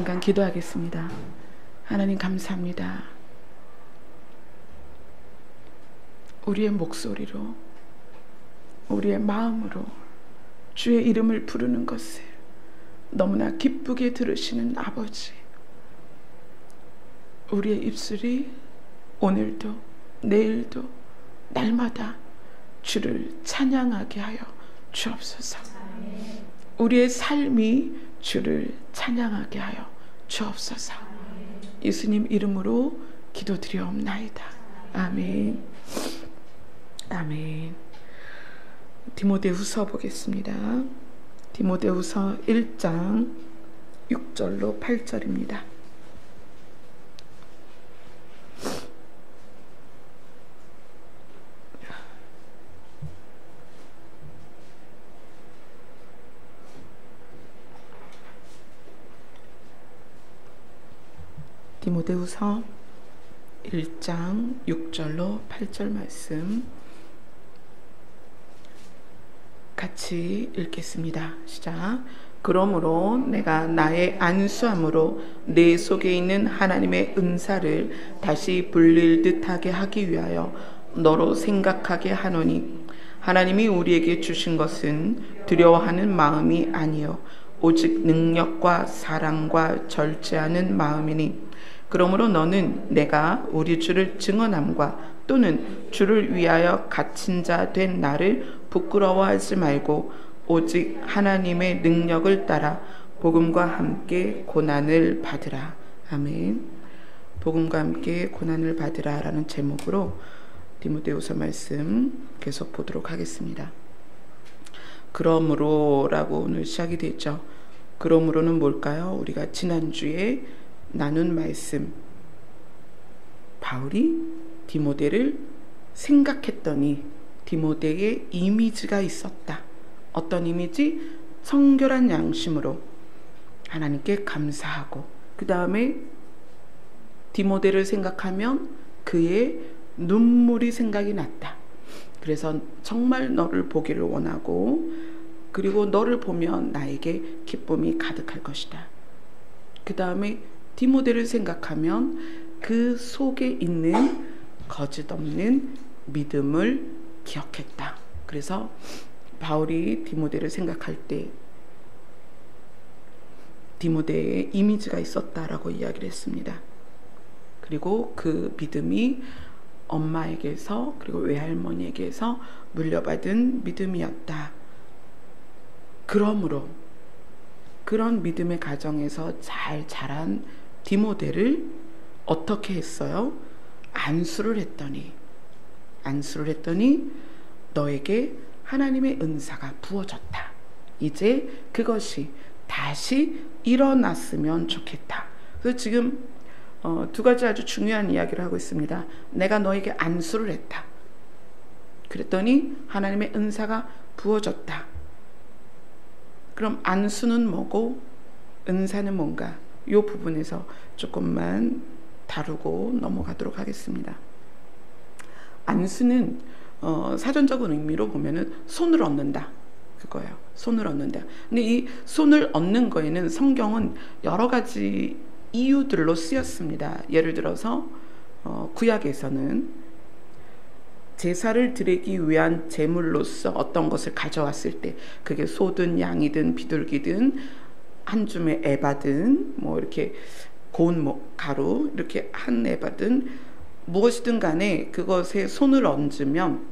기도하겠습니다. 하나님 감사합니다. 우리의 목소리로, 우리의 마음으로 주의 이름을 부르는 것을 너무나 기쁘게 들으시는 아버지, 우리의 입술이 오늘도 내일도 날마다 주를 찬양하게 하여 주옵소서. 우리의 삶이 주를 찬양하게 하여 주옵소서. 예수님 이름으로 기도드리옵나이다. 아멘. 아멘. 디모데후서 보겠습니다. 디모데후서 1장 6절로 8절입니다. 디모데후서 1장 6절로 8절 말씀 같이 읽겠습니다. 시작. 그러므로 내가 나의 안수함으로 내 속에 있는 하나님의 은사를 다시 불릴 듯하게 하기 위하여 너로 생각하게 하노니, 하나님이 우리에게 주신 것은 두려워하는 마음이 아니요 오직 능력과 사랑과 절제하는 마음이니, 그러므로 너는 내가 우리 주를 증언함과 또는 주를 위하여 갇힌 자 된 나를 부끄러워하지 말고 오직 하나님의 능력을 따라 복음과 함께 고난을 받으라. 아멘. 복음과 함께 고난을 받으라 라는 제목으로 디모데후서 말씀 계속 보도록 하겠습니다. 그러므로 라고 오늘 시작이 되죠. 그러므로는 뭘까요? 우리가 지난주에 나눈 말씀, 바울이 디모데를 생각했더니 디모데의 이미지가 있었다. 어떤 이미지? 성결한 양심으로 하나님께 감사하고, 그 다음에 디모데를 생각하면 그의 눈물이 생각이 났다. 그래서 정말 너를 보기를 원하고, 그리고 너를 보면 나에게 기쁨이 가득할 것이다. 그 다음에 디모데를 생각하면 그 속에 있는 거짓 없는 믿음을 기억했다. 그래서 바울이 디모데를 생각할 때 디모데의 이미지가 있었다라고 이야기를 했습니다. 그리고 그 믿음이 엄마에게서 그리고 외할머니에게서 물려받은 믿음이었다. 그러므로 그런 믿음의 가정에서 잘 자란 디모데를 어떻게 했어요? 안수를 했더니 너에게 하나님의 은사가 부어졌다. 이제 그것이 다시 일어났으면 좋겠다. 그래서 지금 두 가지 아주 중요한 이야기를 하고 있습니다. 내가 너에게 안수를 했다. 그랬더니 하나님의 은사가 부어졌다. 그럼 안수는 뭐고 은사는 뭔가? 이 부분에서 조금만 다루고 넘어가도록 하겠습니다. 안수는 사전적인 의미로 보면은 손을 얻는다, 그거예요. 손을 얻는다. 근데 이 손을 얻는 거에는 성경은 여러 가지 이유들로 쓰였습니다. 예를 들어서 구약에서는 제사를 드리기 위한 제물로서 어떤 것을 가져왔을 때, 그게 소든 양이든 비둘기든 한 줌의 에바든 뭐 이렇게 고운 가루 이렇게 한 에바든 무엇이든 간에 그것에 손을 얹으면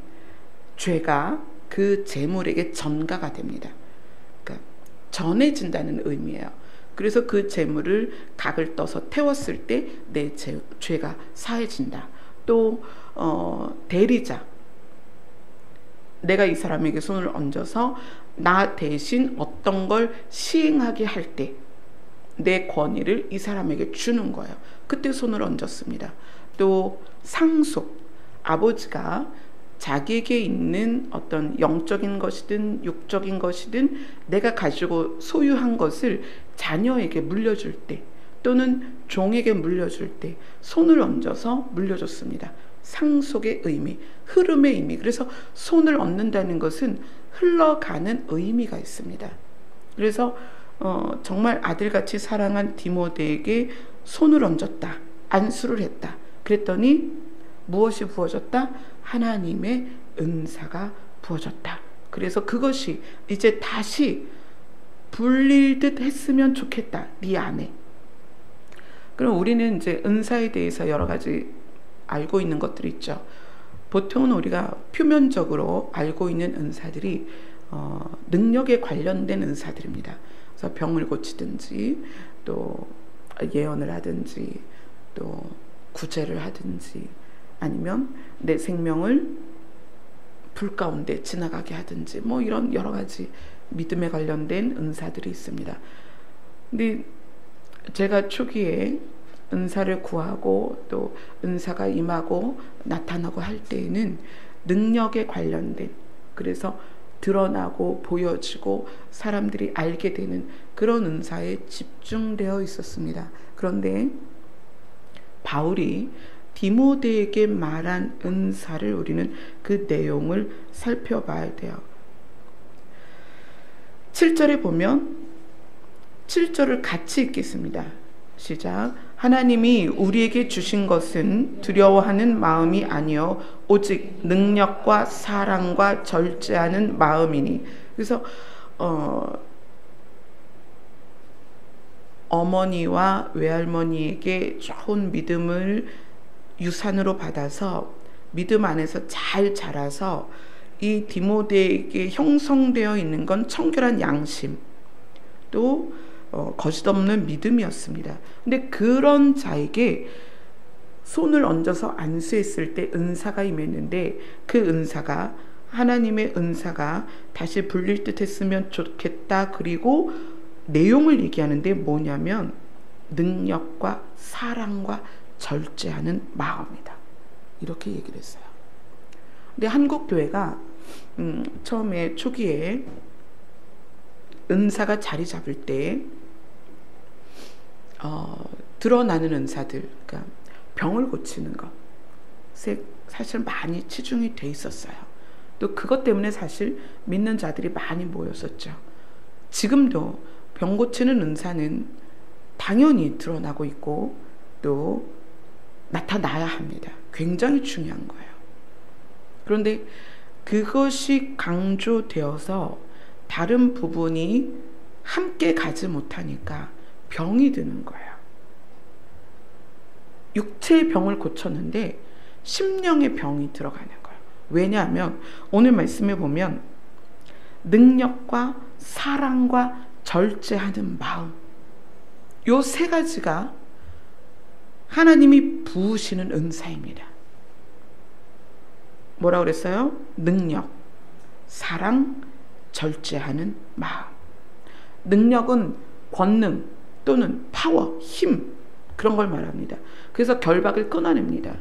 죄가 그 제물에게 전가가 됩니다. 그러니까 전해진다는 의미예요. 그래서 그 제물을 각을 떠서 태웠을 때 내 죄가 사해진다. 또 대리자, 내가 이 사람에게 손을 얹어서 나 대신 어떤 걸 시행하게 할 때 내 권위를 이 사람에게 주는 거예요. 그때 손을 얹었습니다. 또 상속, 아버지가 자기에게 있는 어떤 영적인 것이든 육적인 것이든 내가 가지고 소유한 것을 자녀에게 물려줄 때 또는 종에게 물려줄 때 손을 얹어서 물려줬습니다. 상속의 의미, 흐름의 의미. 그래서 손을 얹는다는 것은 흘러가는 의미가 있습니다. 그래서 정말 아들같이 사랑한 디모데에게 손을 얹었다. 안수를 했다. 그랬더니 무엇이 부어졌다? 하나님의 은사가 부어졌다. 그래서 그것이 이제 다시 불릴 듯 했으면 좋겠다. 네 안에. 그럼 우리는 이제 은사에 대해서 여러 가지 알고 있는 것들이 있죠. 보통은 우리가 표면적으로 알고 있는 은사들이 능력에 관련된 은사들입니다. 그래서 병을 고치든지 또 예언을 하든지 또 구제를 하든지 아니면 내 생명을 불 가운데 지나가게 하든지 뭐 이런 여러 가지 믿음에 관련된 은사들이 있습니다. 근데 제가 초기에 은사를 구하고 또 은사가 임하고 나타나고 할 때에는 능력에 관련된, 그래서 드러나고 보여지고 사람들이 알게 되는 그런 은사에 집중되어 있었습니다. 그런데 바울이 디모데에게 말한 은사를 우리는 그 내용을 살펴봐야 돼요. 7절에 보면 7절을 같이 읽겠습니다. 시작. 하나님이 우리에게 주신 것은 두려워하는 마음이 아니요 오직 능력과 사랑과 절제하는 마음이니. 그래서 어머니와 외할머니에게 좋은 믿음을 유산으로 받아서 믿음 안에서 잘 자라서 이 디모데에게 형성되어 있는 건 청결한 양심, 또 거짓 없는 믿음이었습니다. 근데 그런 자에게 손을 얹어서 안수했을 때 은사가 임했는데 그 은사가 하나님의 은사가 다시 불릴 듯 했으면 좋겠다. 그리고 내용을 얘기하는데 뭐냐면 능력과 사랑과 절제하는 마음이다. 이렇게 얘기를 했어요. 근데 한국 교회가 처음에 초기에 은사가 자리 잡을 때 드러나는 은사들, 그러니까 병을 고치는 것에 사실 많이 치중이 돼 있었어요. 또 그것 때문에 사실 믿는 자들이 많이 모였었죠. 지금도 병 고치는 은사는 당연히 드러나고 있고 또 나타나야 합니다. 굉장히 중요한 거예요. 그런데 그것이 강조되어서 다른 부분이 함께 가지 못하니까 병이 드는 거예요. 육체의 병을 고쳤는데 심령의 병이 들어가는 거예요. 왜냐하면 오늘 말씀에 보면 능력과 사랑과 절제하는 마음, 요 세 가지가 하나님이 부으시는 은사입니다. 뭐라고 그랬어요? 능력, 사랑, 절제하는 마음. 능력은 권능 또는 파워, 힘, 그런 걸 말합니다. 그래서 결박을 끊어냅니다.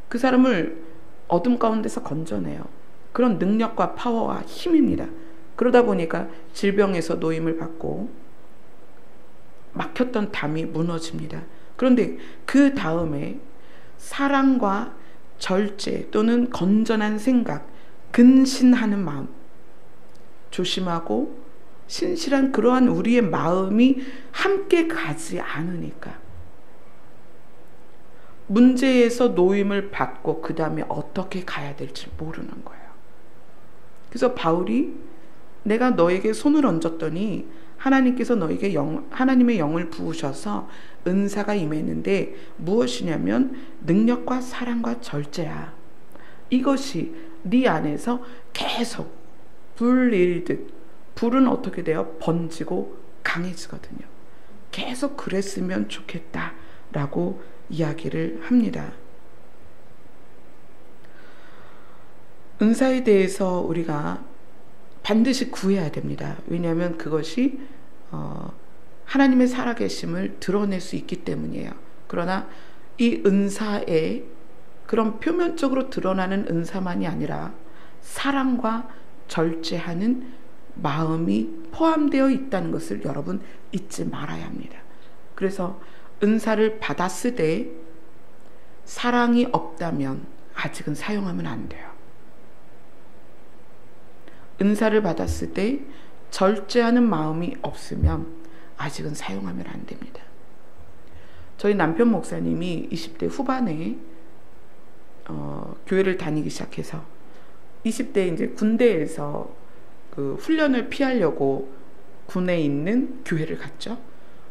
그 사람을 어둠 가운데서 건져내요. 그런 능력과 파워와 힘입니다. 그러다 보니까 질병에서 노임을 받고 막혔던 담이 무너집니다. 그런데 그 다음에 사랑과 절제 또는 건전한 생각, 근신하는 마음, 조심하고 신실한 그러한 우리의 마음이 함께 가지 않으니까 문제에서 노임을 받고 그 다음에 어떻게 가야 될지 모르는 거예요. 그래서 바울이 내가 너에게 손을 얹었더니 하나님께서 너에게 하나님의 영을 부으셔서 은사가 임했는데 무엇이냐면 능력과 사랑과 절제야. 이것이 네 안에서 계속 불일듯, 불은 어떻게 돼요? 번지고 강해지거든요. 계속 그랬으면 좋겠다라고 이야기를 합니다. 은사에 대해서 우리가 반드시 구해야 됩니다. 왜냐하면 그것이 하나님의 살아계심을 드러낼 수 있기 때문이에요. 그러나 이 은사에 그런 표면적으로 드러나는 은사만이 아니라 사랑과 절제하는 마음이 포함되어 있다는 것을 여러분 잊지 말아야 합니다. 그래서 은사를 받았을 사랑이 없다면 아직은 사용하면 안 돼요. 은사를 받았을 때 절제하는 마음이 없으면 아직은 사용하면 안 됩니다. 저희 남편 목사님이 20대 후반에 교회를 다니기 시작해서 20대 이제 군대에서 그 훈련을 피하려고 군에 있는 교회를 갔죠.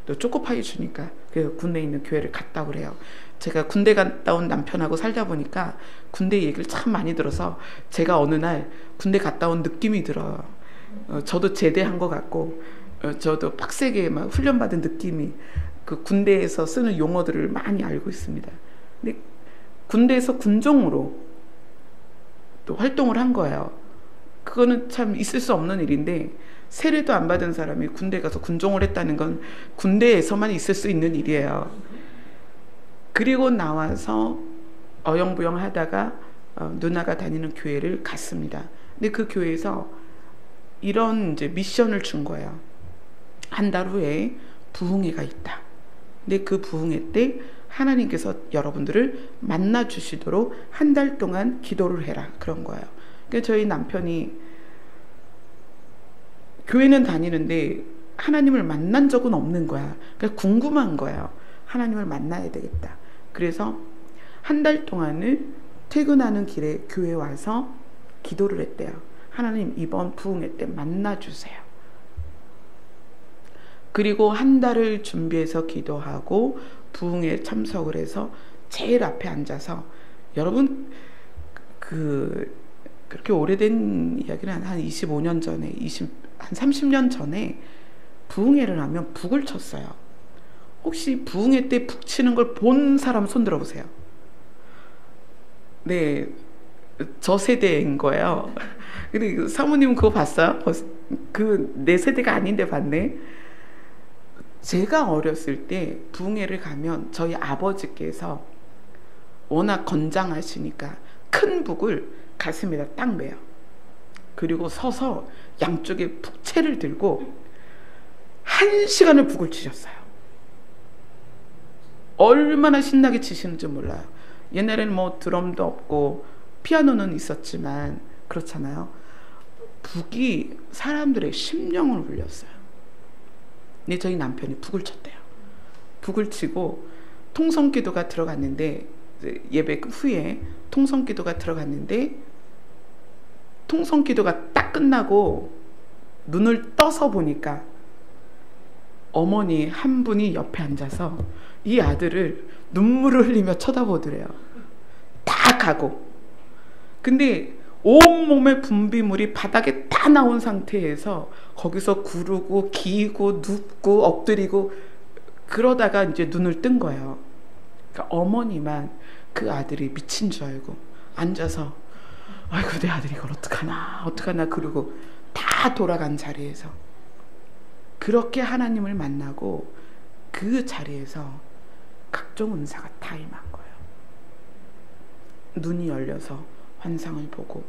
또 초코파이 주니까 그 군에 있는 교회를 갔다고 그래요. 제가 군대 갔다 온 남편하고 살다 보니까 군대 얘기를 참 많이 들어서 제가 어느 날 군대 갔다 온 느낌이 들어요. 저도 제대한 것 같고 저도 빡세게 막 훈련받은 느낌이, 그 군대에서 쓰는 용어들을 많이 알고 있습니다. 근데 군대에서 군종으로 또 활동을 한 거예요. 그거는 참 있을 수 없는 일인데, 세례도 안 받은 사람이 군대 가서 군종을 했다는 건 군대에서만 있을 수 있는 일이에요. 그리고 나와서 어영부영 하다가 누나가 다니는 교회를 갔습니다. 근데 그 교회에서 이런 이제 미션을 준 거예요. 한 달 후에 부흥회가 있다. 근데 그 부흥회 때 하나님께서 여러분들을 만나 주시도록 한 달 동안 기도를 해라, 그런 거예요. 그러니까 저희 남편이 교회는 다니는데 하나님을 만난 적은 없는 거야. 그러니까 궁금한 거예요. 하나님을 만나야 되겠다. 그래서 한 달 동안을 퇴근하는 길에 교회 와서 기도를 했대요. 하나님, 이번 부흥회 때 만나 주세요. 그리고 한 달을 준비해서 기도하고 부흥회에 참석을 해서 제일 앞에 앉아서, 여러분 그렇게 오래된 이야기는 한 25년 전에, 한 30년 전에 부흥회를 하면 북을 쳤어요. 혹시 부흥회 때 북 치는 걸 본 사람 손 들어보세요. 네, 저 세대인 거예요. 근데 사모님은 그거 봤어요? 그 내 세대가 아닌데 봤네. 제가 어렸을 때 부흥회를 가면 저희 아버지께서 워낙 건장하시니까 큰 북을 가슴에다 딱 매요. 그리고 서서 양쪽에 북채를 들고 1시간을 북을 치셨어요. 얼마나 신나게 치시는지 몰라요. 옛날에는 뭐 드럼도 없고 피아노는 있었지만 그렇잖아요. 북이 사람들의 심령을 울렸어요. 근데 저희 남편이 북을 쳤대요. 북을 치고 통성기도가 들어갔는데, 예배 후에 통성기도가 들어갔는데, 통성기도가 딱 끝나고 눈을 떠서 보니까 어머니 한 분이 옆에 앉아서 이 아들을 눈물을 흘리며 쳐다보더래요. 다 가고. 근데 온몸의 분비물이 바닥에 다 나온 상태에서 거기서 구르고 기고 눕고 엎드리고 그러다가 이제 눈을 뜬 거예요. 그러니까 어머니만 그 아들이 미친 줄 알고 앉아서, 아이고 내 아들이 이걸 어떡하나 그러고 다 돌아간 자리에서 그렇게 하나님을 만나고 그 자리에서 각종 은사가 다 임한 거예요. 눈이 열려서 환상을 보고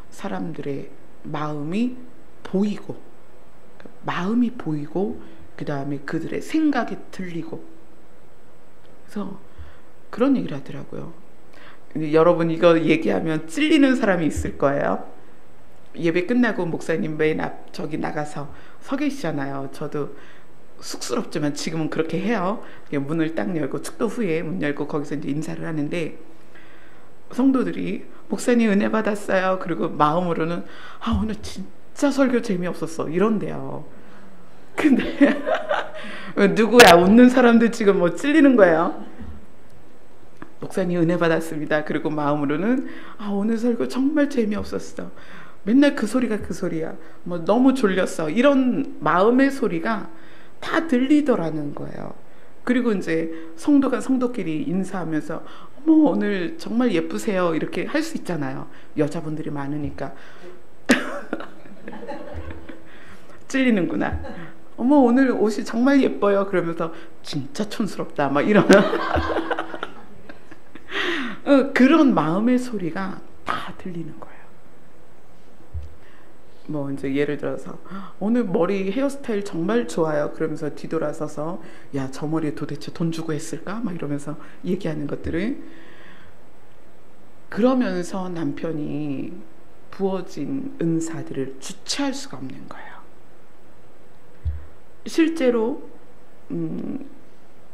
사람들의 마음이 보이고 그 다음에 그들의 생각이 들리고, 그래서 그런 얘기를 하더라고요. 여러분 이거 얘기하면 찔리는 사람이 있을 거예요. 예배 끝나고 목사님 맨 앞 저기 나가서 서 계시잖아요. 저도 쑥스럽지만 지금은 그렇게 해요. 문을 딱 열고 축도 후에 문 열고 거기서 이제 인사를 하는데, 성도들이 목사님 은혜 받았어요. 그리고 마음으로는 오늘 진짜 설교 재미없었어 이런대요. 근데 누구야? 웃는 사람들 지금 뭐 찔리는 거예요. 목사님 은혜 받았습니다. 그리고 마음으로는 오늘 설교 정말 재미없었어. 맨날 그 소리가 그 소리야. 뭐 너무 졸렸어. 이런 마음의 소리가 다 들리더라는 거예요. 그리고 이제 성도가 성도끼리 인사하면서 어머 오늘 정말 예쁘세요 이렇게 할 수 있잖아요. 여자분들이 많으니까. 찔리는구나. 어머 오늘 옷이 정말 예뻐요 그러면서 진짜 촌스럽다 막 이런 그런 마음의 소리가 다 들리는 거예요. 뭐 이제 예를 들어서 오늘 머리 헤어스타일 정말 좋아요 그러면서 뒤돌아서서 야 저 머리에 도대체 돈 주고 했을까 막 이러면서 얘기하는 것들을, 그러면서 남편이 부어진 은사들을 주체할 수가 없는 거예요. 실제로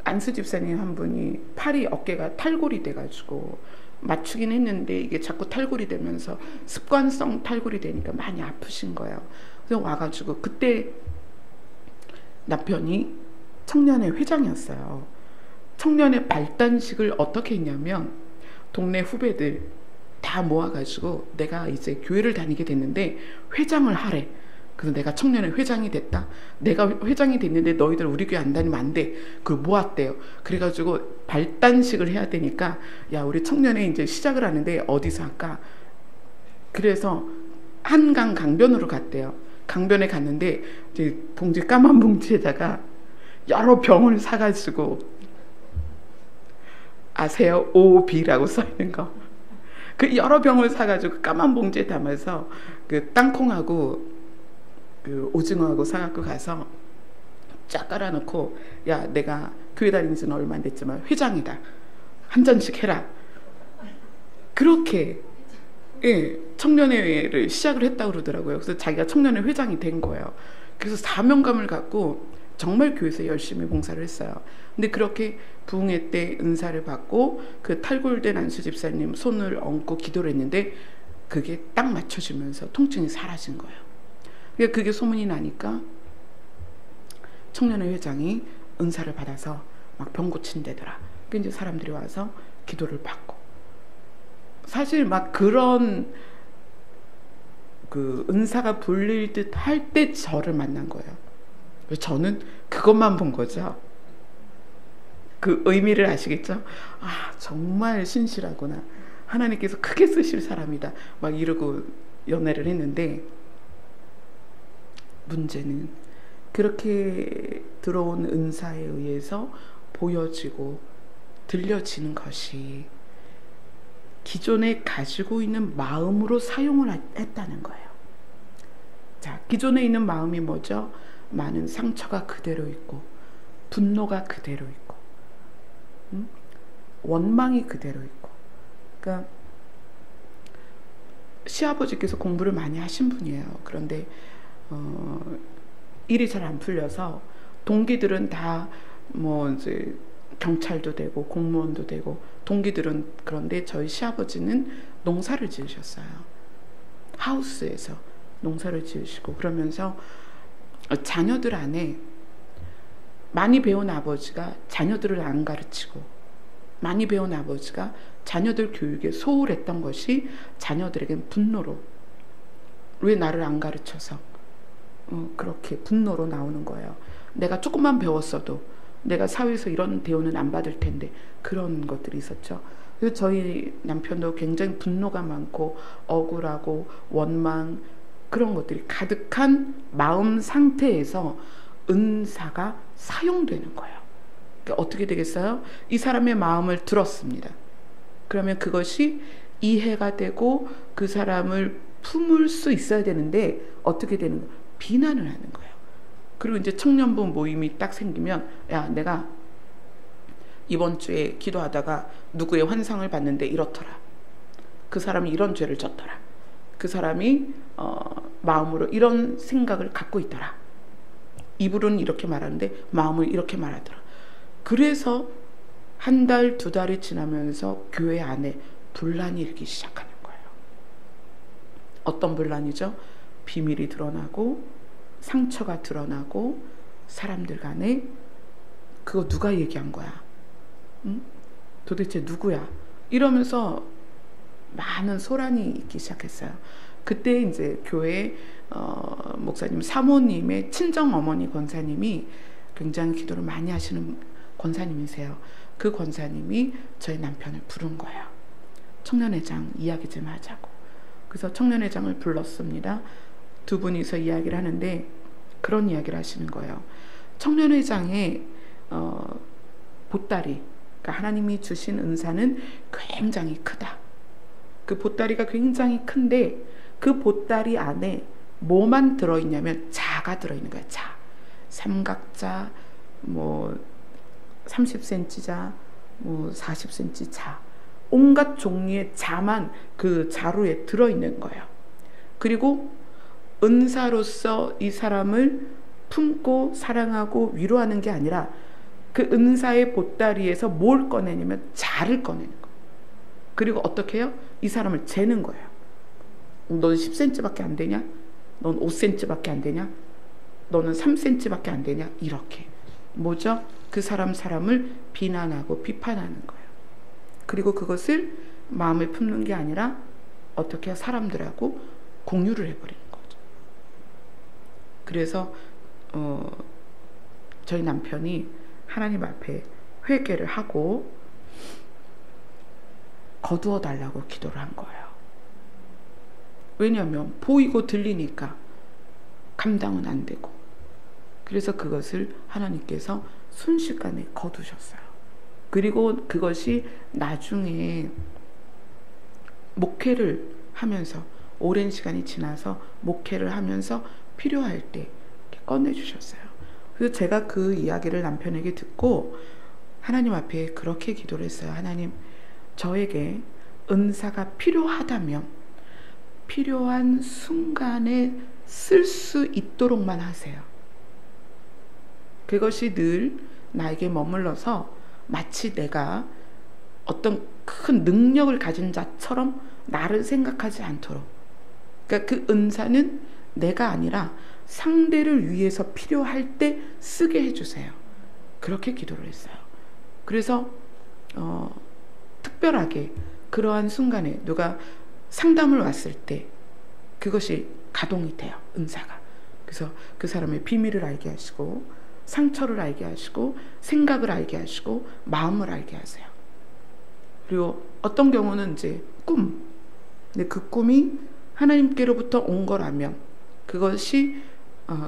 안수 집사님 한 분이 팔이 어깨가 탈골이 돼가지고 맞추긴 했는데 이게 자꾸 탈골이 되면서 습관성 탈골이 되니까 많이 아프신 거예요. 그래서 와가지고 그때 남편이 청년회 회장이었어요. 청년회 발단식을 어떻게 했냐면 동네 후배들 다 모아가지고 내가 이제 교회를 다니게 됐는데 회장을 하래. 그래서 내가 청년회 회장이 됐다. 내가 회장이 됐는데 너희들 우리 교회 안 다니면 안 돼. 그걸 모았대요. 그래가지고 발단식을 해야 되니까 야 우리 청년회 이제 시작을 하는데 어디서 할까? 그래서 한강 강변으로 갔대요. 강변에 갔는데 이제 봉지 까만 봉지에다가 여러 병을 사가지고 아세요? OB라고 써 있는 거. 그 여러 병을 사가지고 까만 봉지에 담아서 그 땅콩하고 그 오징어하고 사갖고 가서 쫙 깔아놓고 야 내가 교회 다닌 지는 얼마 안 됐지만 회장이다. 한 잔씩 해라. 그렇게 예, 청년회를 시작을 했다고 그러더라고요. 그래서 자기가 청년회 회장이 된 거예요. 그래서 사명감을 갖고 정말 교회에서 열심히 봉사를 했어요. 근데 그렇게 부흥회 때 은사를 받고 그 탈골된 안수 집사님 손을 얹고 기도를 했는데 그게 딱 맞춰지면서 통증이 사라진 거예요. 그게 소문이 나니까 청년회 회장이 은사를 받아서 막 병 고친대더라. 그 이제 사람들이 와서 기도를 받고 사실 막 그런 그 은사가 불릴 듯 할 때 저를 만난 거예요. 저는 그것만 본 거죠. 그 의미를 아시겠죠? 아 정말 신실하구나. 하나님께서 크게 쓰실 사람이다. 막 이러고 연애를 했는데 문제는 그렇게 들어온 은사에 의해서 보여지고 들려지는 것이 기존에 가지고 있는 마음으로 사용을 했다는 거예요. 자, 기존에 있는 마음이 뭐죠? 많은 상처가 그대로 있고 분노가 그대로 있고 원망이 그대로 있고. 그러니까 시아버지께서 공부를 많이 하신 분이에요. 그런데 일이 잘 안 풀려서 동기들은 다 뭐 이제 경찰도 되고 공무원도 되고 동기들은 그런데 저희 시아버지는 농사를 지으셨어요. 하우스에서 농사를 지으시고 그러면서 자녀들 안에 많이 배운 아버지가 자녀들을 안 가르치고 많이 배운 아버지가 자녀들 교육에 소홀했던 것이 자녀들에겐 분노로 왜 나를 안 가르쳐서 그렇게 분노로 나오는 거예요. 내가 조금만 배웠어도 내가 사회에서 이런 대우는 안 받을 텐데 그런 것들이 있었죠. 그래서 저희 남편도 굉장히 분노가 많고 억울하고 원망 그런 것들이 가득한 마음 상태에서 은사가 사용되는 거예요. 그러니까 어떻게 되겠어요? 이 사람의 마음을 들었습니다. 그러면 그것이 이해가 되고 그 사람을 품을 수 있어야 되는데 어떻게 되는 거예요? 비난을 하는 거예요. 그리고 이제 청년부 모임이 딱 생기면 야 내가 이번 주에 기도하다가 누구의 환상을 봤는데 이렇더라. 그 사람이 이런 죄를 졌더라. 그 사람이 마음으로 이런 생각을 갖고 있더라. 입으로는 이렇게 말하는데 마음을 이렇게 말하더라. 그래서 한 달, 두 달이 지나면서 교회 안에 분란이 일기 시작하는 거예요. 어떤 분란이죠? 비밀이 드러나고 상처가 드러나고 사람들 간에 그거 누가 얘기한 거야? 응? 도대체 누구야? 이러면서 많은 소란이 있기 시작했어요. 그때 이제 교회 목사님 사모님의 친정 어머니 권사님이 굉장히 기도를 많이 하시는 권사님이세요. 그 권사님이 저희 남편을 부른 거예요. 청년회장 이야기 좀 하자고. 그래서 청년회장을 불렀습니다. 두 분이서 이야기를 하는데 그런 이야기를 하시는 거예요. 청년회장의 보따리, 그러니까 하나님이 주신 은사는 굉장히 크다. 그 보따리가 굉장히 큰데 그 보따리 안에 뭐만 들어있냐면 자가 들어있는 거야. 자, 삼각자, 뭐 30cm자, 뭐 40cm 자, 온갖 종류의 자만 그 자루에 들어있는 거예요. 그리고 은사로서 이 사람을 품고 사랑하고 위로하는 게 아니라 그 은사의 보따리에서 뭘 꺼내냐면 자를 꺼내는 거예요. 그리고 어떻게 해요? 이 사람을 재는 거예요. 넌 10cm밖에 안 되냐? 넌 5cm밖에 안 되냐? 너는 3cm밖에 안 되냐? 이렇게. 뭐죠? 그 사람을 비난하고 비판하는 거예요. 그리고 그것을 마음에 품는 게 아니라 어떻게 사람들하고 공유를 해버리는 거죠. 그래서 저희 남편이 하나님 앞에 회개를 하고 거두어 달라고 기도를 한 거예요. 왜냐하면 보이고 들리니까 감당은 안 되고, 그래서 그것을 하나님께서 순식간에 거두셨어요. 그리고 그것이 나중에 목회를 하면서, 오랜 시간이 지나서 목회를 하면서 필요할 때 꺼내주셨어요. 그래서 제가 그 이야기를 남편에게 듣고 하나님 앞에 그렇게 기도를 했어요. 하나님, 저에게 은사가 필요하다면 필요한 순간에 쓸 수 있도록만 하세요. 그것이 늘 나에게 머물러서 마치 내가 어떤 큰 능력을 가진 자처럼 나를 생각하지 않도록, 그러니까 그 은사는 내가 아니라 상대를 위해서 필요할 때 쓰게 해주세요. 그렇게 기도를 했어요. 그래서 특별하게 그러한 순간에 누가 상담을 왔을 때 그것이 가동이 돼요. 은사가. 그래서 그 사람의 비밀을 알게 하시고, 상처를 알게 하시고, 생각을 알게 하시고, 마음을 알게 하세요. 그리고 어떤 경우는 이제 근데 그 꿈이 하나님께로부터 온 거라면, 그것이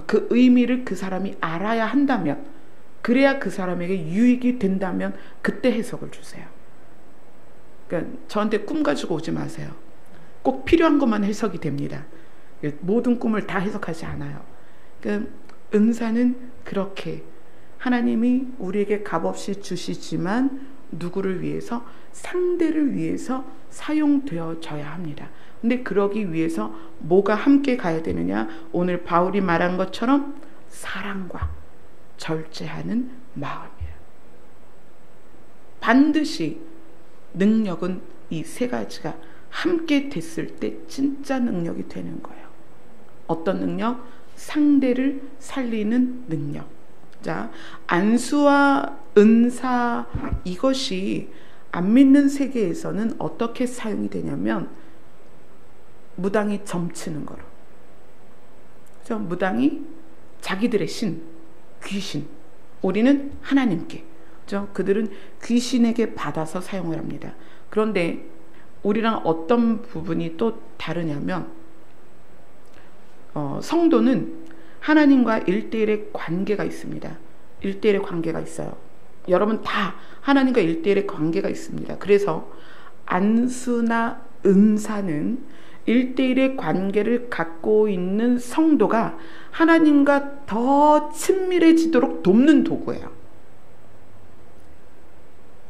그 의미를 그 사람이 알아야 한다면, 그래야 그 사람에게 유익이 된다면 그때 해석을 주세요. 그러니까 저한테 꿈 가지고 오지 마세요. 꼭 필요한 것만 해석이 됩니다. 모든 꿈을 다 해석하지 않아요. 그러니까 은사는 그렇게 하나님이 우리에게 값없이 주시지만 누구를 위해서? 상대를 위해서 사용되어져야 합니다. 근데 그러기 위해서 뭐가 함께 가야 되느냐? 오늘 바울이 말한 것처럼 사랑과 절제하는 마음이에요. 반드시 능력은 이 세 가지가 함께 됐을 때 진짜 능력이 되는 거예요. 어떤 능력? 상대를 살리는 능력. 자, 안수와 은사, 이것이 안 믿는 세계에서는 어떻게 사용이 되냐면 무당이 점치는 거로. 그래서 무당이 자기들의 신, 귀신, 우리는 하나님께, 그렇죠? 그들은 귀신에게 받아서 사용을 합니다. 그런데 우리랑 어떤 부분이 또 다르냐면 성도는 하나님과 1대1의 관계가 있습니다. 1대1의 관계가 있어요. 여러분 다 하나님과 1대1의 관계가 있습니다. 그래서 안수나 은사는 1대1의 관계를 갖고 있는 성도가 하나님과 더 친밀해지도록 돕는 도구예요.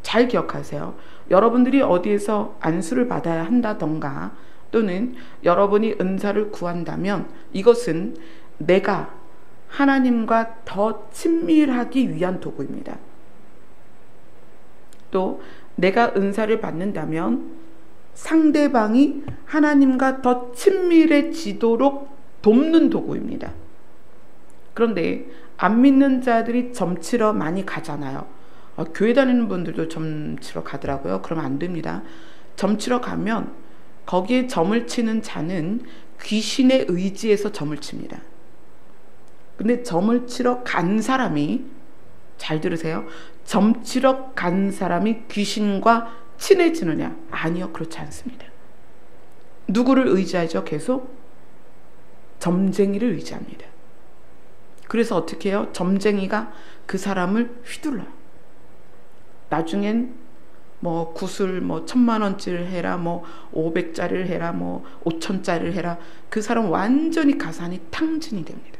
잘 기억하세요. 여러분들이 어디에서 안수를 받아야 한다던가 또는 여러분이 은사를 구한다면 이것은 내가 하나님과 더 친밀하기 위한 도구입니다. 또 내가 은사를 받는다면 상대방이 하나님과 더 친밀해지도록 돕는 도구입니다. 그런데 안 믿는 자들이 점치러 많이 가잖아요. 교회 다니는 분들도 점치러 가더라고요. 그러면 안 됩니다. 점치러 가면 거기에 점을 치는 자는 귀신의 의지에서 점을 칩니다. 근데 점을 치러 간 사람이, 잘 들으세요, 점치러 간 사람이 귀신과 친해지느냐? 아니요, 그렇지 않습니다. 누구를 의지하죠? 계속 점쟁이를 의지합니다. 그래서 어떻게 해요? 점쟁이가 그 사람을 휘둘러요. 나중엔 뭐 구슬 뭐 1000만원짜리를 해라, 뭐 500짜리를 해라, 뭐 5000짜리를 해라, 그 사람 완전히 가산이 탕진이 됩니다.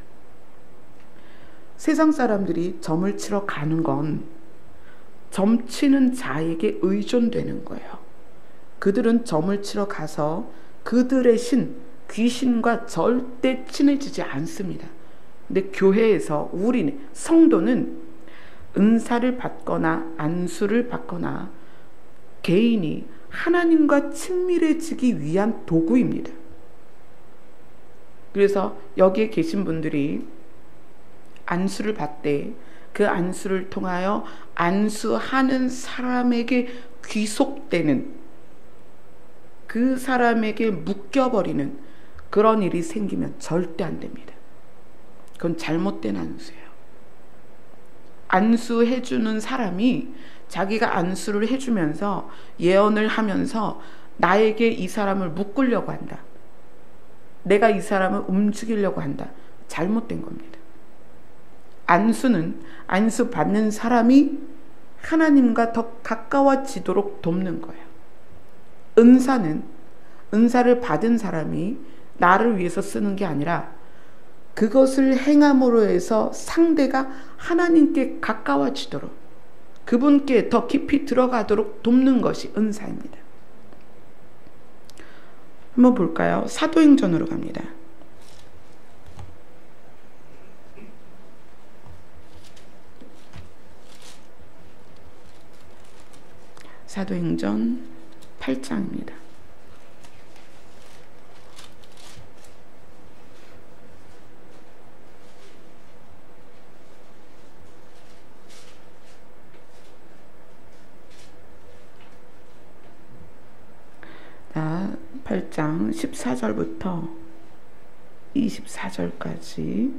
세상 사람들이 점을 치러 가는 건 점치는 자에게 의존되는 거예요. 그들은 점을 치러 가서 그들의 신, 귀신과 절대 친해지지 않습니다. 근데 교회에서 우리 성도는 은사를 받거나 안수를 받거나 개인이 하나님과 친밀해지기 위한 도구입니다. 그래서 여기에 계신 분들이 안수를 받되 그 안수를 통하여 안수하는 사람에게 귀속되는, 그 사람에게 묶여버리는 그런 일이 생기면 절대 안 됩니다. 그건 잘못된 안수예요. 안수해주는 사람이 자기가 안수를 해주면서 예언을 하면서 나에게 이 사람을 묶으려고 한다, 내가 이 사람을 움직이려고 한다, 잘못된 겁니다. 안수는 안수 받는 사람이 하나님과 더 가까워지도록 돕는 거예요. 은사는 은사를 받은 사람이 나를 위해서 쓰는 게 아니라 그것을 행함으로 해서 상대가 하나님께 가까워지도록, 그분께 더 깊이 들어가도록 돕는 것이 은사입니다. 한번 볼까요? 사도행전으로 갑니다. 사도행전 8장입니다. 자, 8장 14절부터 24절까지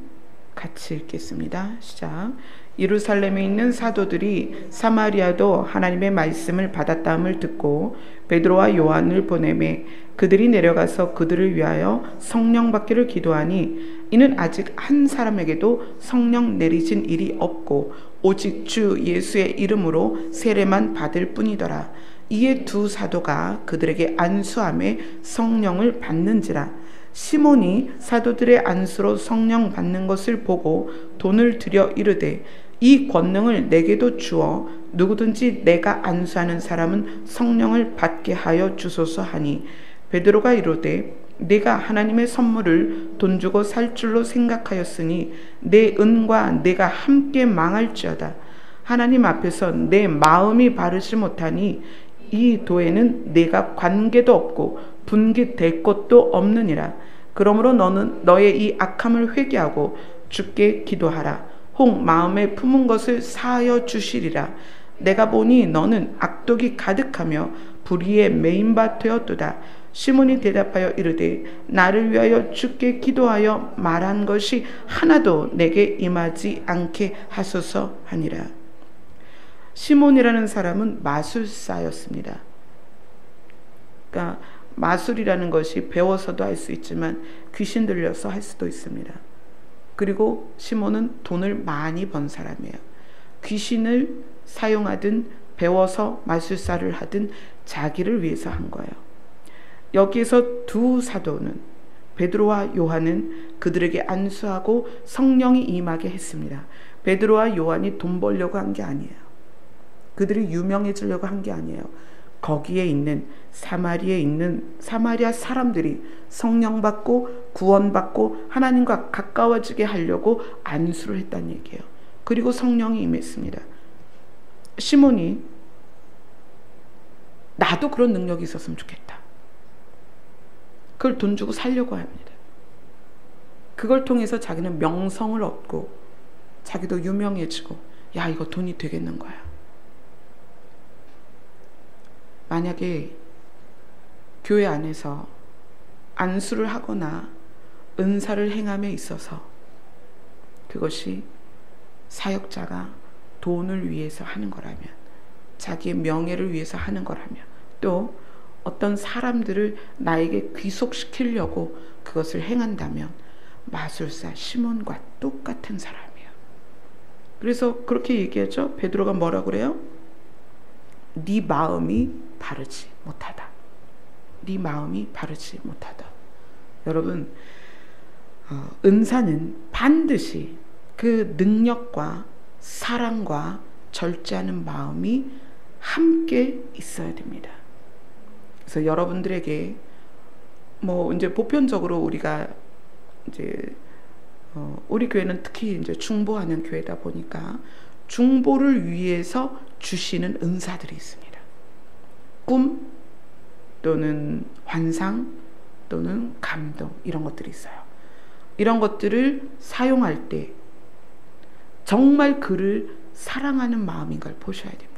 같이 읽겠습니다. 시작. 예루살렘에 있는 사도들이 사마리아도 하나님의 말씀을 받았다함을 듣고 베드로와 요한을 보내매 그들이 내려가서 그들을 위하여 성령 받기를 기도하니 이는 아직 한 사람에게도 성령 내리진 일이 없고 오직 주 예수의 이름으로 세례만 받을 뿐이더라. 이에 두 사도가 그들에게 안수함에 성령을 받는지라. 시몬이 사도들의 안수로 성령 받는 것을 보고 돈을 들여 이르되 이 권능을 내게도 주어 누구든지 내가 안수하는 사람은 성령을 받게 하여 주소서 하니 베드로가 이르되 내가 하나님의 선물을 돈 주고 살 줄로 생각하였으니 내 은과 내가 함께 망할지어다. 하나님 앞에서 내 마음이 바르지 못하니 이 도에는 내가 관계도 없고 분깃될 것도 없느니라. 그러므로 너는 너의 이 악함을 회개하고 주께 기도하라. 혹 마음에 품은 것을 사하여 주시리라. 내가 보니 너는 악독이 가득하며 불의에 매인 바 되었도다. 시몬이 대답하여 이르되 나를 위하여 주께 기도하여 말한 것이 하나도 내게 임하지 않게 하소서 하니라. 시몬이라는 사람은 마술사였습니다. 그러니까 마술이라는 것이 배워서도 할 수 있지만 귀신 들려서 할 수도 있습니다. 그리고 시몬은 돈을 많이 번 사람이에요. 귀신을 사용하든 배워서 마술사를 하든 자기를 위해서 한 거예요. 여기에서 두 사도는 베드로와 요한은 그들에게 안수하고 성령이 임하게 했습니다. 베드로와 요한이 돈 벌려고 한 게 아니에요. 그들이 유명해지려고 한 게 아니에요. 거기에 있는 사마리아에 있는 사마리아 사람들이 성령 받고 구원 받고 하나님과 가까워지게 하려고 안수를 했다는 얘기예요. 그리고 성령이 임했습니다. 시몬이 나도 그런 능력이 있었으면 좋겠다. 그걸 돈 주고 살려고 합니다. 그걸 통해서 자기는 명성을 얻고 자기도 유명해지고 야 이거 돈이 되겠는 거야. 만약에 교회 안에서 안수를 하거나 은사를 행함에 있어서 그것이 사역자가 돈을 위해서 하는 거라면, 자기의 명예를 위해서 하는 거라면, 또 어떤 사람들을 나에게 귀속시키려고 그것을 행한다면 마술사 시몬과 똑같은 사람이에요. 그래서 그렇게 얘기하죠. 베드로가 뭐라고 그래요? 네 마음이 바르지 못하다. 네 마음이 바르지 못하다. 여러분, 은사는 반드시 그 능력과 사랑과 절제하는 마음이 함께 있어야 됩니다. 그래서 여러분들에게 이제 보편적으로 우리가 이제 우리 교회는 특히 이제 중보하는 교회다 보니까 중보를 위해서 주시는 은사들이 있습니다. 꿈 또는 환상 또는 감동, 이런 것들이 있어요. 이런 것들을 사용할 때 정말 그를 사랑하는 마음인 걸 보셔야 됩니다.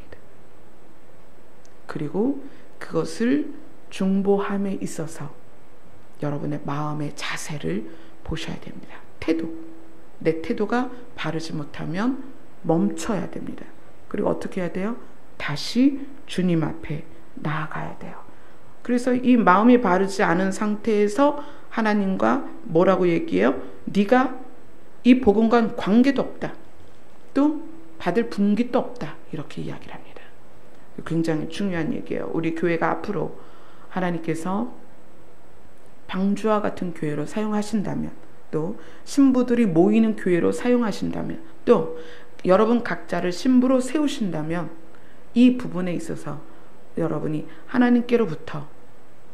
그리고 그것을 중보함에 있어서 여러분의 마음의 자세를 보셔야 됩니다. 태도, 내 태도가 바르지 못하면 멈춰야 됩니다. 그리고 어떻게 해야 돼요? 다시 주님 앞에 나아가야 돼요. 그래서 이 마음이 바르지 않은 상태에서 하나님과 뭐라고 얘기해요? 네가 이 복음과 관계도 없다, 또 받을 분기도 없다, 이렇게 이야기를 합니다. 굉장히 중요한 얘기예요. 우리 교회가 앞으로 하나님께서 방주와 같은 교회로 사용하신다면, 또 신부들이 모이는 교회로 사용하신다면, 또 여러분 각자를 신부로 세우신다면, 이 부분에 있어서 여러분이 하나님께로부터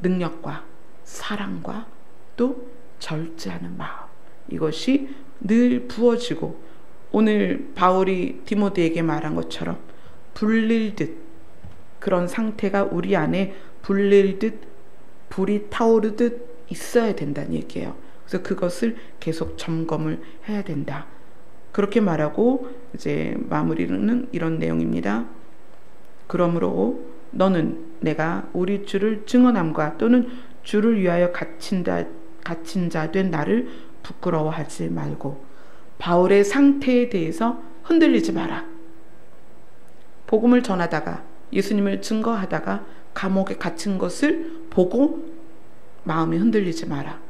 능력과 사랑과 또 절제하는 마음, 이것이 늘 부어지고, 오늘 바울이 디모데에게 말한 것처럼 불릴 듯, 그런 상태가 우리 안에 불릴 듯, 불이 타오르듯 있어야 된다는 얘기예요. 그래서 그것을 계속 점검을 해야 된다, 그렇게 말하고 이제 마무리는 이런 내용입니다. 그러므로 너는 내가 우리 주를 증언함과 또는 주를 위하여 갇힌 자 된 나를 부끄러워하지 말고, 바울의 상태에 대해서 흔들리지 마라. 복음을 전하다가 예수님을 증거하다가 감옥에 갇힌 것을 보고 마음이 흔들리지 마라.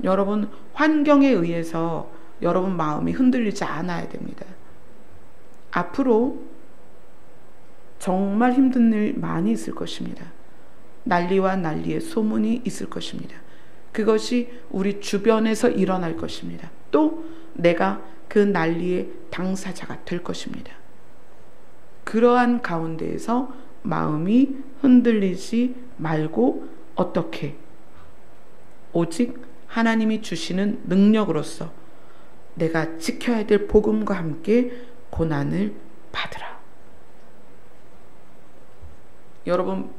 여러분, 환경에 의해서 여러분 마음이 흔들리지 않아야 됩니다. 앞으로 정말 힘든 일 많이 있을 것입니다. 난리와 난리의 소문이 있을 것입니다. 그것이 우리 주변에서 일어날 것입니다. 또 내가 그 난리의 당사자가 될 것입니다. 그러한 가운데에서 마음이 흔들리지 말고, 어떻게? 오직 하나님이 주시는 능력으로서 내가 지켜야 될 복음과 함께 고난을 받으라. 여러분,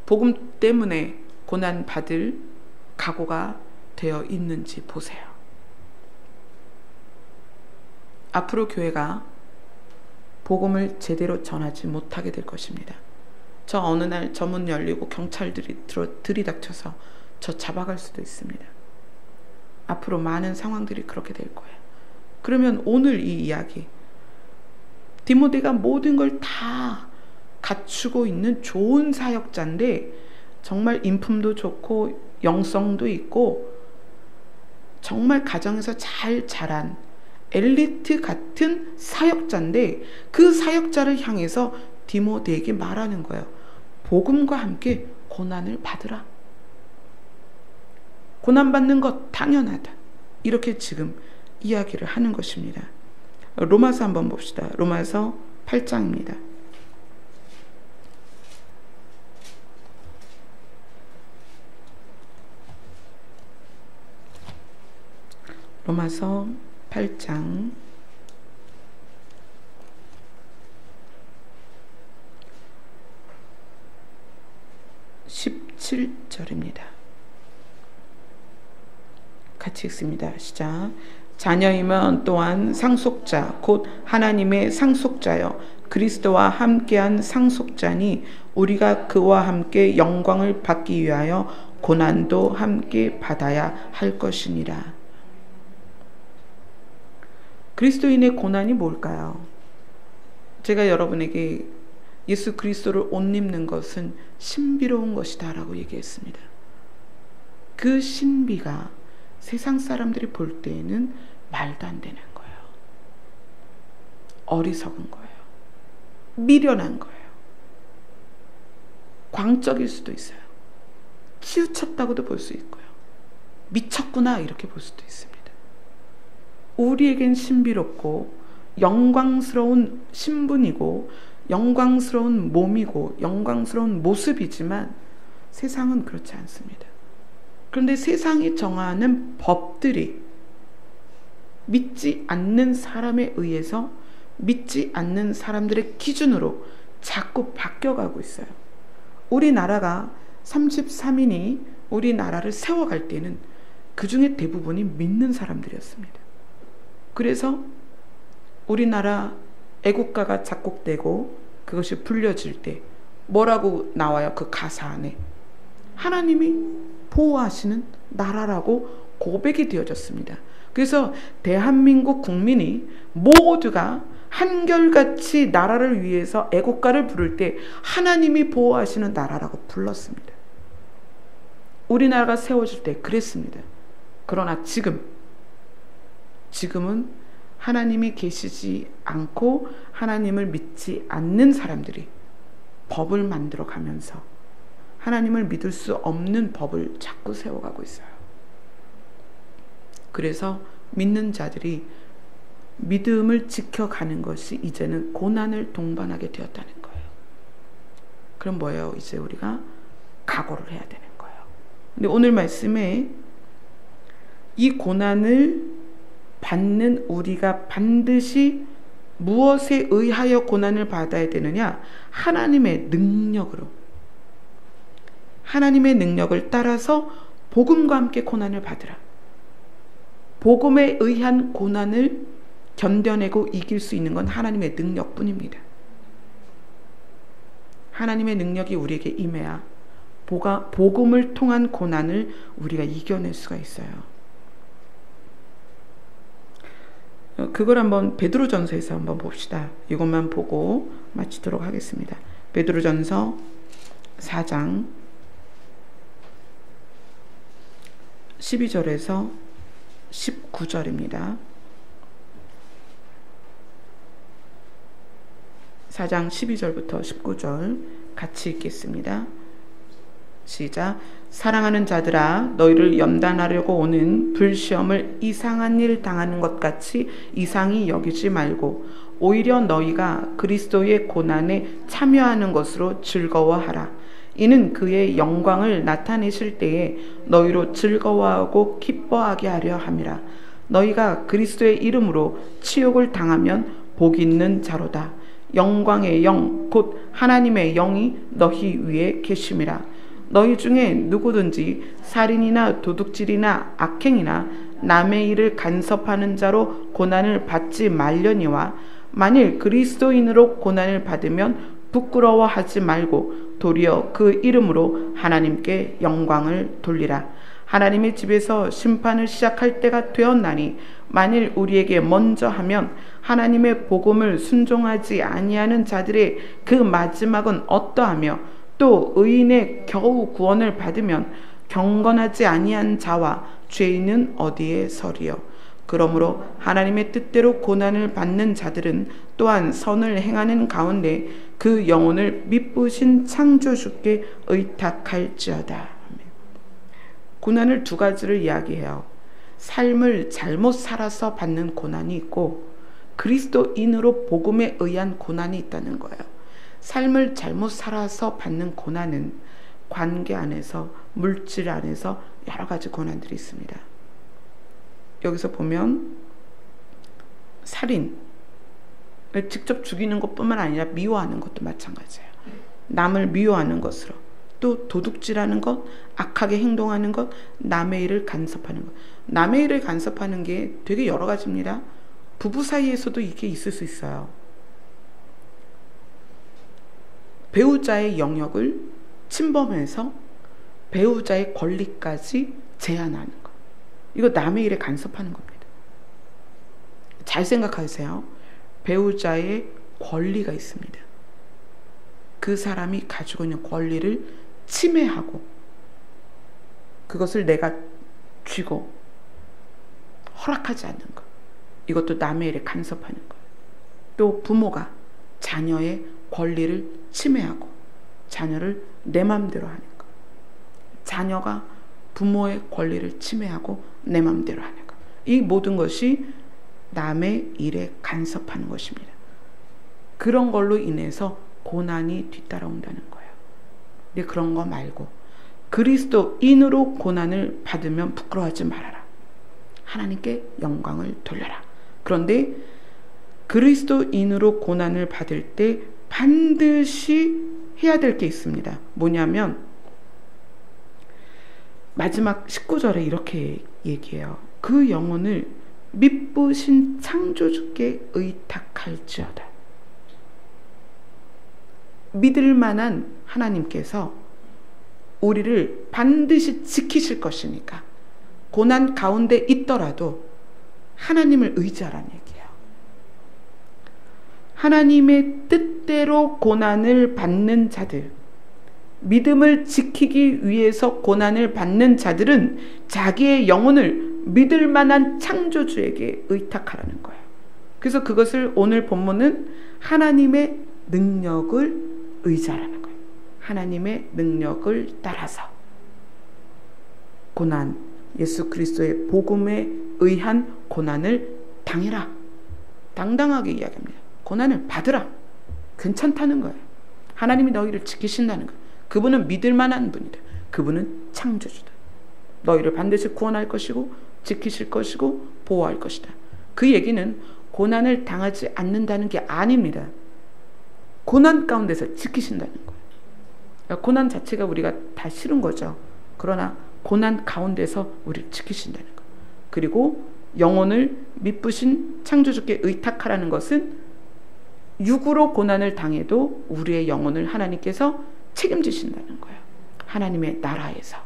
복음 때문에 고난 받을 각오가 되어 있는지 보세요. 앞으로 교회가 복음을 제대로 전하지 못하게 될 것입니다. 저 어느 날 저 문 열리고 경찰들이 들이닥쳐서 저 잡아갈 수도 있습니다. 앞으로 많은 상황들이 그렇게 될 거예요. 그러면 오늘 이 이야기, 디모데가 모든 걸 다 갖추고 있는 좋은 사역자인데, 정말 인품도 좋고 영성도 있고 정말 가정에서 잘 자란 엘리트 같은 사역자인데, 그 사역자를 향해서 디모데에게 말하는 거예요. 복음과 함께 고난을 받으라. 고난받는 것 당연하다, 이렇게 지금 이야기를 하는 것입니다. 로마서 한번 봅시다. 로마서 8장입니다. 로마서 8장 17절입니다. 같이 읽습니다. 시작. 자녀이면 또한 상속자 곧 하나님의 상속자여 그리스도와 함께한 상속자니 우리가 그와 함께 영광을 받기 위하여 고난도 함께 받아야 할 것이니라. 그리스도인의 고난이 뭘까요? 제가 여러분에게 예수 그리스도를 옷 입는 것은 신비로운 것이다 라고 얘기했습니다. 그 신비가 세상 사람들이 볼 때에는 말도 안 되는 거예요. 어리석은 거예요. 미련한 거예요. 광적일 수도 있어요. 치우쳤다고도 볼 수 있고요. 미쳤구나 이렇게 볼 수도 있습니다. 우리에겐 신비롭고 영광스러운 신분이고 영광스러운 몸이고 영광스러운 모습이지만 세상은 그렇지 않습니다. 그런데 세상이 정하는 법들이 믿지 않는 사람에 의해서 믿지 않는 사람들의 기준으로 자꾸 바뀌어가고 있어요. 우리나라가 33인이 우리나라를 세워갈 때는 그 중에 대부분이 믿는 사람들이었습니다. 그래서 우리나라 애국가가 작곡되고 그것이 불려질 때 뭐라고 나와요? 그 가사 안에 하나님이 보호하시는 나라라고 고백이 되어졌습니다. 그래서 대한민국 국민이 모두가 한결같이 나라를 위해서 애국가를 부를 때 하나님이 보호하시는 나라라고 불렀습니다. 우리나라가 세워질 때 그랬습니다. 그러나 지금은 하나님이 계시지 않고 하나님을 믿지 않는 사람들이 법을 만들어 가면서 하나님을 믿을 수 없는 법을 자꾸 세워가고 있어요. 그래서 믿는 자들이 믿음을 지켜가는 것이 이제는 고난을 동반하게 되었다는 거예요. 그럼 뭐예요? 이제 우리가 각오를 해야 되는 거예요. 근데 오늘 말씀에 이 고난을 받는 우리가 반드시 무엇에 의하여 고난을 받아야 되느냐? 하나님의 능력으로, 하나님의 능력을 따라서 복음과 함께 고난을 받으라. 복음에 의한 고난을 견뎌내고 이길 수 있는 건 하나님의 능력뿐입니다. 하나님의 능력이 우리에게 임해야 복음을 통한 고난을 우리가 이겨낼 수가 있어요. 그걸 한번 베드로전서에서 한번 봅시다. 이것만 보고 마치도록 하겠습니다. 베드로전서 4장 12절에서 19절입니다. 4장 12절부터 19절 같이 읽겠습니다. 시작. 사랑하는 자들아, 너희를 연단하려고 오는 불시험을 이상한 일 당하는 것 같이 이상히 여기지 말고 오히려 너희가 그리스도의 고난에 참여하는 것으로 즐거워하라. 이는 그의 영광을 나타내실 때에 너희로 즐거워하고 기뻐하게 하려 함이라. 너희가 그리스도의 이름으로 치욕을 당하면 복 있는 자로다. 영광의 영 곧 하나님의 영이 너희 위에 계심이라. 너희 중에 누구든지 살인이나 도둑질이나 악행이나 남의 일을 간섭하는 자로 고난을 받지 말려니와 만일 그리스도인으로 고난을 받으면 부끄러워하지 말고 도리어 그 이름으로 하나님께 영광을 돌리라. 하나님의 집에서 심판을 시작할 때가 되었나니 만일 우리에게 먼저 하면 하나님의 복음을 순종하지 아니하는 자들의 그 마지막은 어떠하며 또 의인의 겨우 구원을 받으면 경건하지 아니한 자와 죄인은 어디에 서리요. 그러므로 하나님의 뜻대로 고난을 받는 자들은 또한 선을 행하는 가운데 그 영혼을 미쁘신 창조주께 의탁할지어다. 고난을 두 가지를 이야기해요. 삶을 잘못 살아서 받는 고난이 있고 그리스도인으로 복음에 의한 고난이 있다는 거예요. 삶을 잘못 살아서 받는 고난은 관계 안에서, 물질 안에서 여러 가지 고난들이 있습니다. 여기서 보면 살인을 직접 죽이는 것뿐만 아니라 미워하는 것도 마찬가지예요. 남을 미워하는 것으로, 또 도둑질하는 것, 악하게 행동하는 것, 남의 일을 간섭하는 것. 남의 일을 간섭하는 게 되게 여러 가지입니다. 부부 사이에서도 이게 있을 수 있어요. 배우자의 영역을 침범해서 배우자의 권리까지 제한하는 것. 이거 남의 일에 간섭하는 겁니다. 잘 생각하세요. 배우자의 권리가 있습니다. 그 사람이 가지고 있는 권리를 침해하고 그것을 내가 쥐고 허락하지 않는 것. 이것도 남의 일에 간섭하는 것. 또 부모가 자녀의 권리를 침해하고 자녀를 내 맘대로 하는 것. 자녀가 부모의 권리를 침해하고 내 맘대로 하는 것. 이 모든 것이 남의 일에 간섭하는 것입니다. 그런 걸로 인해서 고난이 뒤따라온다는 거예요. 근데 그런 거 말고 그리스도인으로 고난을 받으면 부끄러워하지 말아라. 하나님께 영광을 돌려라. 그런데 그리스도인으로 고난을 받을 때 반드시 해야 될 게 있습니다. 뭐냐면 마지막 19절에 이렇게 얘기해요. 그 영혼을 미쁘신 창조주께 의탁할지어다. 믿을 만한 하나님께서 우리를 반드시 지키실 것이니까 고난 가운데 있더라도 하나님을 의지하라는 얘기예요. 하나님의 뜻대로 고난을 받는 자들, 믿음을 지키기 위해서 고난을 받는 자들은 자기의 영혼을 믿을 만한 창조주에게 의탁하라는 거예요. 그래서 그것을 오늘 본문은 하나님의 능력을 의지하라는 거예요. 하나님의 능력을 따라서 고난, 예수 그리스도의 복음에 의한 고난을 당해라. 당당하게 이야기합니다. 고난을 받으라. 괜찮다는 거예요. 하나님이 너희를 지키신다는 거예요. 그분은 믿을 만한 분이다. 그분은 창조주다. 너희를 반드시 구원할 것이고 지키실 것이고 보호할 것이다. 그 얘기는 고난을 당하지 않는다는 게 아닙니다. 고난 가운데서 지키신다는 거예요. 고난 자체가 우리가 다 싫은 거죠. 그러나 고난 가운데서 우리를 지키신다는 거예요. 그리고 영혼을 미쁘신 창조주께 의탁하라는 것은 육으로 고난을 당해도 우리의 영혼을 하나님께서 책임지신다는 거예요. 하나님의 나라에서.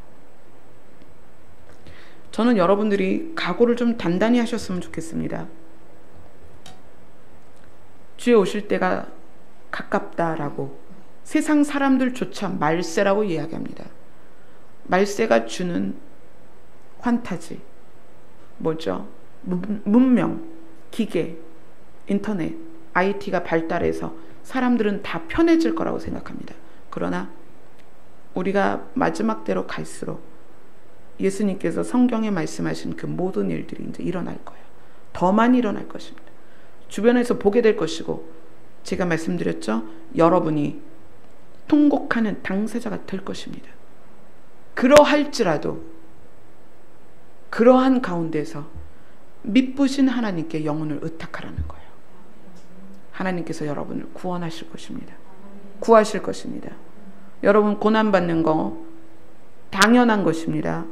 저는 여러분들이 각오를 좀 단단히 하셨으면 좋겠습니다. 주에 오실 때가 가깝다라고 세상 사람들조차 말세라고 이야기합니다. 말세가 주는 환타지 뭐죠? 문명, 기계, 인터넷, IT가 발달해서 사람들은 다 편해질 거라고 생각합니다. 그러나 우리가 마지막 때로 갈수록 예수님께서 성경에 말씀하신 그 모든 일들이 이제 일어날 거예요. 더 많이 일어날 것입니다. 주변에서 보게 될 것이고, 제가 말씀드렸죠? 여러분이 통곡하는 당사자가 될 것입니다. 그러할지라도 그러한 가운데서 미쁘신 하나님께 영혼을 의탁하라는 거예요. 하나님께서 여러분을 구원하실 것입니다. 구하실 것입니다. 여러분 고난받는 거 당연한 것입니다.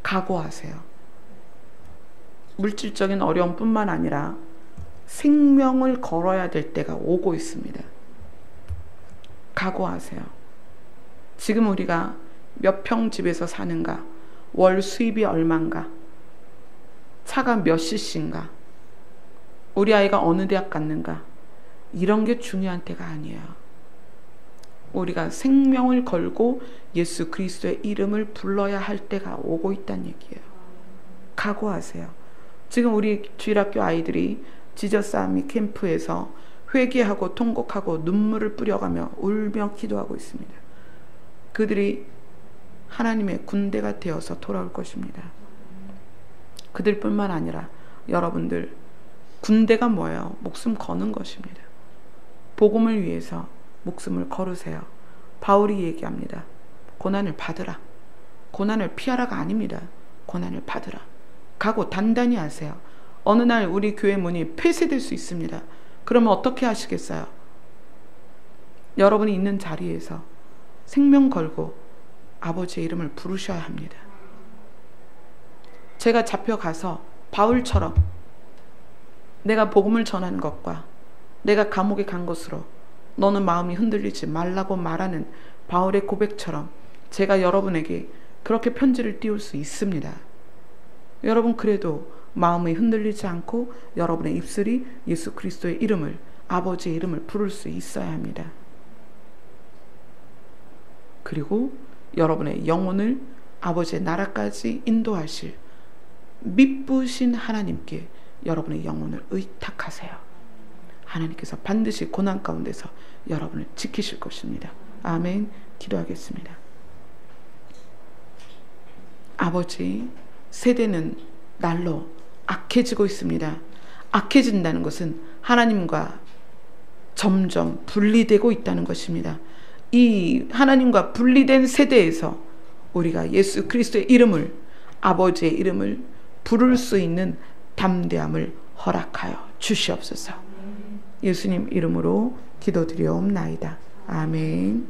각오하세요. 물질적인 어려움뿐만 아니라 생명을 걸어야 될 때가 오고 있습니다. 각오하세요. 지금 우리가 몇 평 집에서 사는가, 월 수입이 얼만가, 차가 몇 cc인가, 우리 아이가 어느 대학 갔는가, 이런 게 중요한 때가 아니에요. 우리가 생명을 걸고 예수 그리스도의 이름을 불러야 할 때가 오고 있다는 얘기예요. 각오하세요. 지금 우리 주일학교 아이들이 지저스아미 캠프에서 회개하고 통곡하고 눈물을 뿌려가며 울며 기도하고 있습니다. 그들이 하나님의 군대가 되어서 돌아올 것입니다. 그들뿐만 아니라 여러분들, 군대가 뭐예요? 목숨 거는 것입니다. 복음을 위해서 목숨을 걸으세요. 바울이 얘기합니다. 고난을 받으라. 고난을 피하라가 아닙니다. 고난을 받으라. 각오 단단히 하세요. 어느 날 우리 교회 문이 폐쇄될 수 있습니다. 그러면 어떻게 하시겠어요? 여러분이 있는 자리에서 생명 걸고 아버지의 이름을 부르셔야 합니다. 제가 잡혀가서 바울처럼 내가 복음을 전하는 것과 내가 감옥에 간 것으로 너는 마음이 흔들리지 말라고 말하는 바울의 고백처럼 제가 여러분에게 그렇게 편지를 띄울 수 있습니다. 여러분 그래도 마음이 흔들리지 않고 여러분의 입술이 예수 그리스도의 이름을, 아버지의 이름을 부를 수 있어야 합니다. 그리고 여러분의 영혼을 아버지의 나라까지 인도하실 미쁘신 하나님께 여러분의 영혼을 의탁하세요. 하나님께서 반드시 고난 가운데서 여러분을 지키실 것입니다. 아멘. 기도하겠습니다. 아버지, 세대는 날로 악해지고 있습니다. 악해진다는 것은 하나님과 점점 분리되고 있다는 것입니다. 이 하나님과 분리된 세대에서 우리가 예수 그리스도의 이름을, 아버지의 이름을 부를 수 있는 담대함을 허락하여 주시옵소서. 예수님 이름으로 기도드리옵나이다. 아멘.